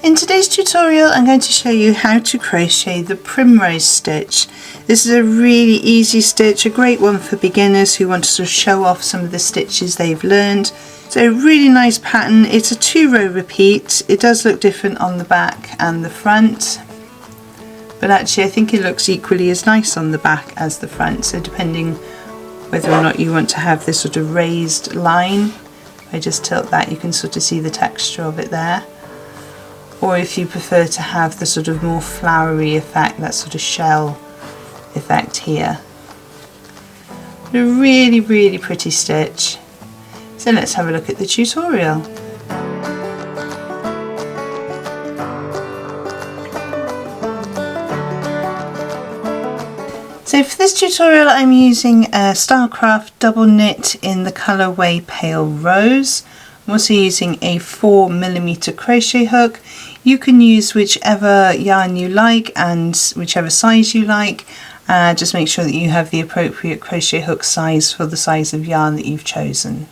In today's tutorial I'm going to show you how to crochet the Primrose stitch. This is a really easy stitch, a great one for beginners who want to sort of show off some of the stitches they've learned. It's a really nice pattern. It's a 2-row repeat. It does look different on the back and the front, but actually I think it looks equally as nice on the back as the front, so depending whether or not you want to have this sort of raised line, if I just tilt that you can sort of see the texture of it there. Or if you prefer to have the sort of more flowery effect, that sort of shell effect here. A really pretty stitch. So let's have a look at the tutorial. So for this tutorial I'm using a Starcraft double knit in the colourway Pale Rose. I'm also using a 4mm crochet hook. You can use whichever yarn you like and whichever size you like. Just make sure that you have the appropriate crochet hook size for the size of yarn that you've chosen.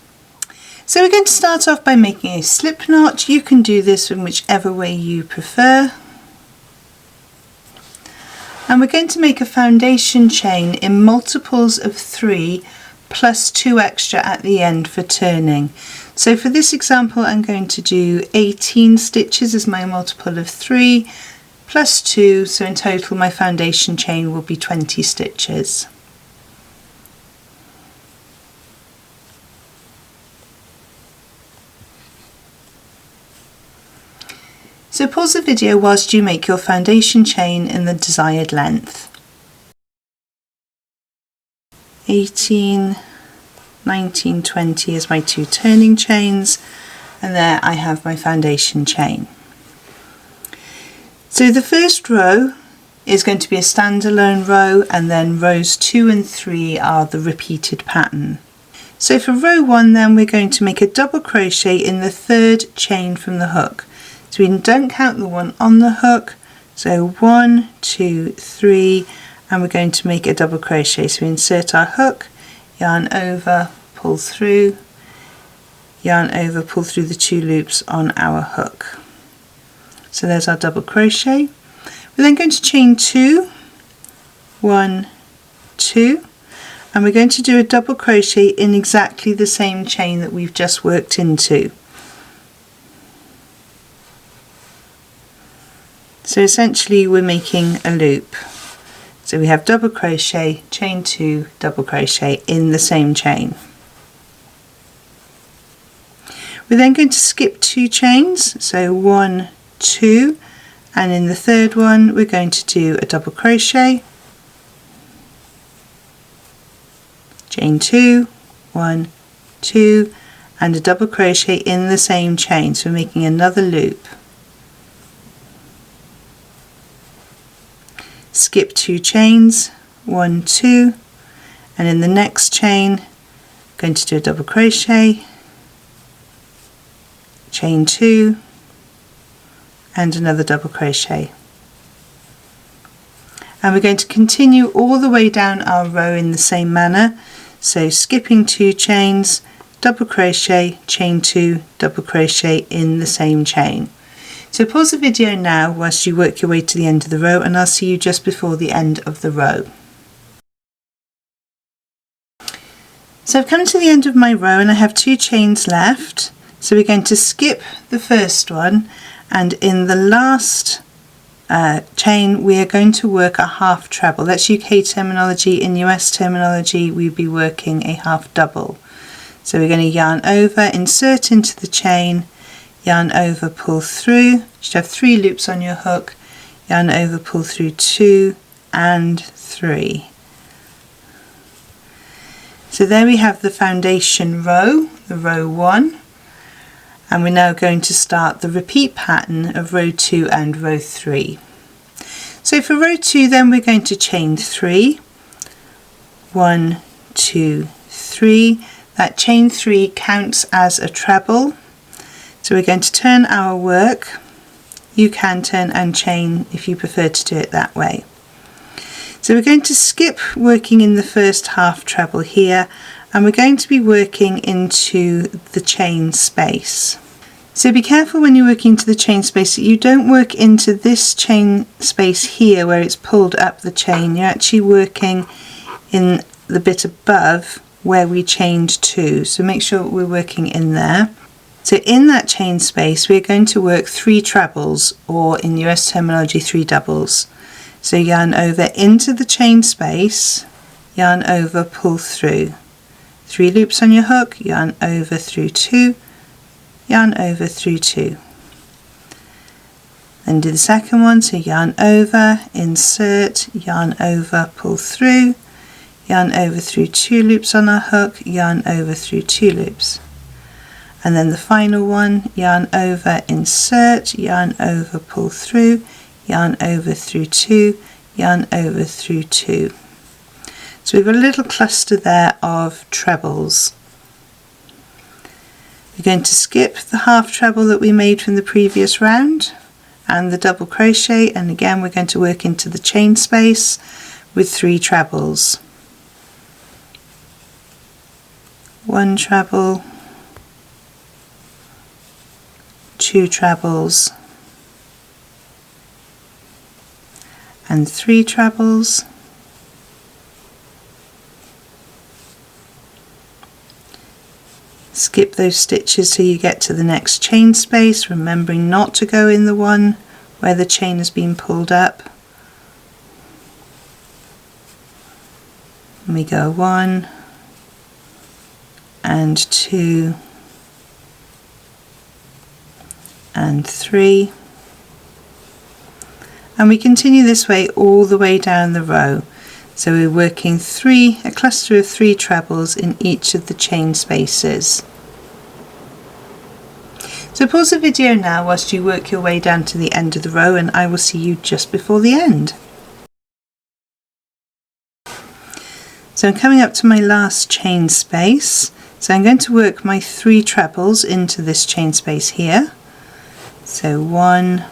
So we're going to start off by making a slip knot. You can do this in whichever way you prefer. And we're going to make a foundation chain in multiples of 3 plus 2 extra at the end for turning. So for this example I'm going to do 18 stitches as my multiple of 3 plus 2, so in total my foundation chain will be 20 stitches. So pause the video whilst you make your foundation chain in the desired length. 18, 19, 20 is my 2 turning chains, and there I have my foundation chain. So the first row is going to be a standalone row, and then rows 2 and 3 are the repeated pattern. So for row 1 then we're going to make a double crochet in the 3rd chain from the hook. So we don't count the one on the hook, so 1, 2, 3, and we're going to make a double crochet. So we insert our hook, yarn over, pull through, yarn over, pull through the 2 loops on our hook. So there's our double crochet. We're then going to chain 2, 1, 2, and we're going to do a double crochet in exactly the same chain that we've just worked into. So essentially we're making a loop. So we have double crochet, chain 2, double crochet in the same chain. We're then going to skip 2 chains, so 1, 2, and in the 3rd one we're going to do a double crochet, chain 2, 1, 2, and a double crochet in the same chain, so we're making another loop. Skip 2 chains, 1, 2, and in the next chain I'm going to do a double crochet, chain 2, and another double crochet. And we're going to continue all the way down our row in the same manner, so skipping 2 chains, double crochet, chain 2, double crochet in the same chain. So pause the video now whilst you work your way to the end of the row, and I'll see you just before the end of the row. So I've come to the end of my row and I have 2 chains left. So we're going to skip the first one, and in the last chain we are going to work a half treble. That's UK terminology. In US terminology we'd be working a half double. So we're going to yarn over, insert into the chain, yarn over, pull through. You should have 3 loops on your hook, yarn over, pull through 2 and 3. So there we have the foundation row, the row 1, and we're now going to start the repeat pattern of row 2 and row 3. So for row 2 then we're going to chain 3, 1, 2, 3. That chain 3 counts as a treble. So we're going to turn our work. You can turn and chain if you prefer to do it that way. So we're going to skip working in the first half treble here, and we're going to be working into the chain space. So be careful when you're working into the chain space that you don't work into this chain space here where it's pulled up the chain. You're actually working in the bit above where we chained to. So make sure we're working in there. So in that chain space we're going to work 3 trebles, or in US terminology 3 doubles. So yarn over into the chain space, yarn over, pull through. 3 loops on your hook, yarn over through 2, yarn over through 2. Then do the second one, so yarn over, insert, yarn over, pull through, yarn over through 2 loops on our hook, yarn over through 2 loops. And then the final one, yarn over, insert, yarn over, pull through, yarn over through 2, yarn over through 2. So we've got a little cluster there of trebles. We're going to skip the half treble that we made from the previous round and the double crochet, and again we're going to work into the chain space with 3 trebles. 1 treble, 2 trebles, and 3 trebles. Skip those stitches till you get to the next chain space, remembering not to go in the one where the chain has been pulled up. And we go 1 and 2 and 3, and we continue this way all the way down the row. So we're working a cluster of 3 trebles in each of the chain spaces. So pause the video now whilst you work your way down to the end of the row, and I will see you just before the end. So I'm coming up to my last chain space, so I'm going to work my 3 trebles into this chain space here. So 1,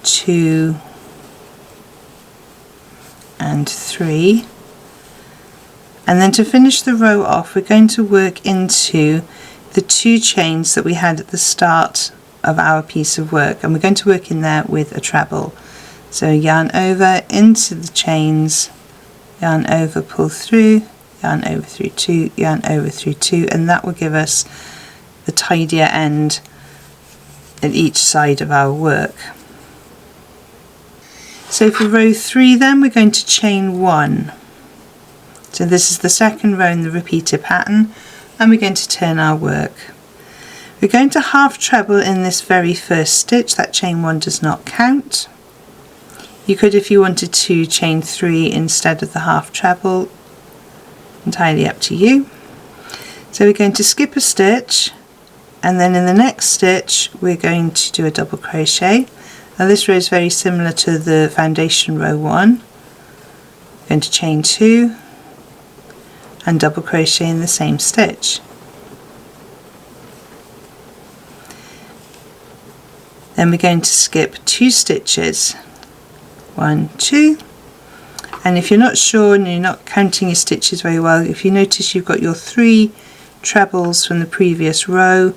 2 and 3, and then to finish the row off we're going to work into the 2 chains that we had at the start of our piece of work, and we're going to work in there with a treble. So yarn over into the chains, yarn over, pull through, yarn over through 2, yarn over through 2, and that will give us the tidier end at each side of our work. So for row 3 then we're going to chain 1. So this is the second row in the repeated pattern, and we're going to turn our work. We're going to half treble in this very first stitch. That chain 1 does not count. You could, if you wanted to, chain 3 instead of the half treble, entirely up to you. So we're going to skip a stitch, and then in the next stitch we're going to do a double crochet. Now this row is very similar to the foundation row 1. I'm going to chain 2 and double crochet in the same stitch. Then we're going to skip 2 stitches, 1, 2, and if you're not sure and you're not counting your stitches very well, if you notice you've got your 3 trebles from the previous row,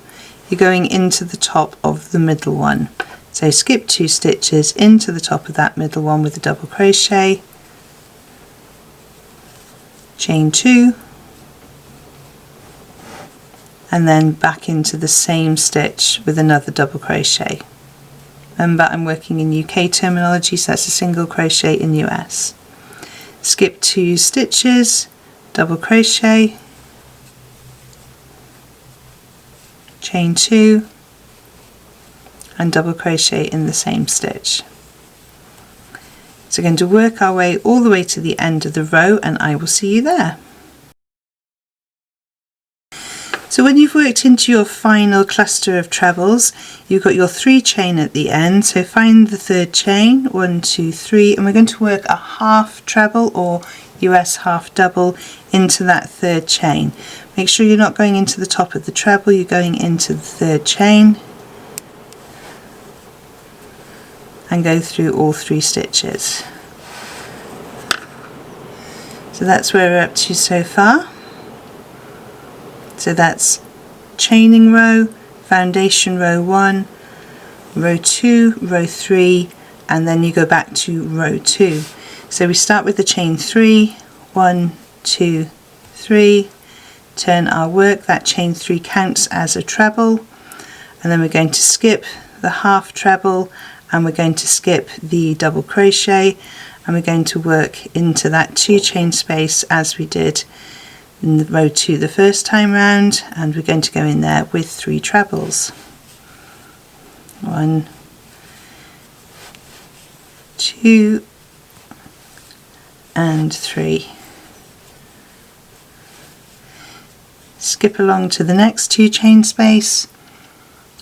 you're going into the top of the middle one. So skip 2 stitches into the top of that middle one with a double crochet, chain 2, and then back into the same stitch with another double crochet. Remember, I'm working in UK terminology, so that's a single crochet in US. Skip 2 stitches, double crochet, chain 2, and double crochet in the same stitch. So we're going to work our way all the way to the end of the row, and I will see you there. So when you've worked into your final cluster of trebles, you've got your 3 chain at the end, so find the 3rd chain, 1, 2, 3, and we're going to work a half treble or US half double into that 3rd chain. Make sure you're not going into the top of the treble, you're going into the 3rd chain, and go through all 3 stitches. So that's where we're up to so far. So that's chaining row, foundation row 1, row 2, row 3, and then you go back to row 2. So we start with the chain 3, 1, 2, 3, turn our work, that chain 3 counts as a treble, and then we're going to skip the half treble, and we're going to skip the double crochet, and we're going to work into that 2 chain space as we did in the row 2 the first time round, and we're going to go in there with 3 trebles. 1, 2, and 3. Skip along to the next 2 chain space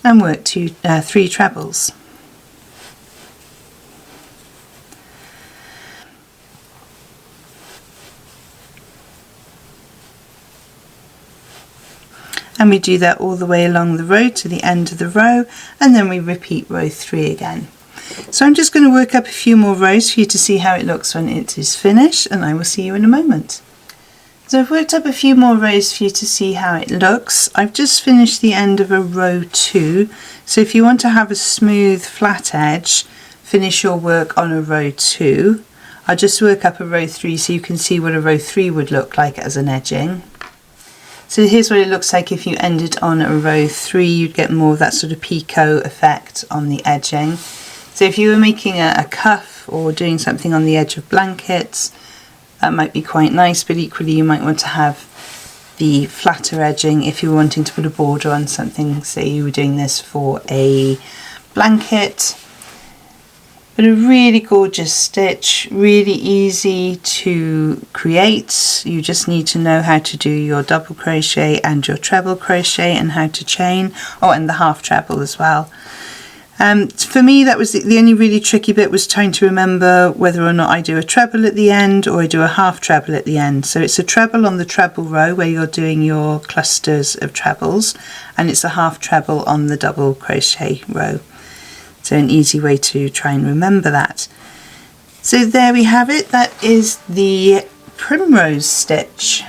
and work 3 trebles. And we do that all the way along the row to the end of the row, and then we repeat row 3 again. So I'm just going to work up a few more rows for you to see how it looks when it is finished, and I will see you in a moment. So I've worked up a few more rows for you to see how it looks. I've just finished the end of a row 2, so if you want to have a smooth flat edge, finish your work on a row 2. I'll just work up a row 3 so you can see what a row 3 would look like as an edging. So here's what it looks like if you ended on a row 3, you'd get more of that sort of picot effect on the edging. So if you were making a cuff or doing something on the edge of blankets, that might be quite nice, but equally you might want to have the flatter edging if you were wanting to put a border on something. Say you were doing this for a blanket. But a really gorgeous stitch, really easy to create. You just need to know how to do your double crochet and your treble crochet and how to chain. Oh, and the half treble as well. For me, that was the only really tricky bit, was trying to remember whether or not I do a treble at the end or I do a half treble at the end. So it's a treble on the treble row where you're doing your clusters of trebles, and it's a half treble on the double crochet row. So an easy way to try and remember that. So there we have it. That is the Primrose stitch.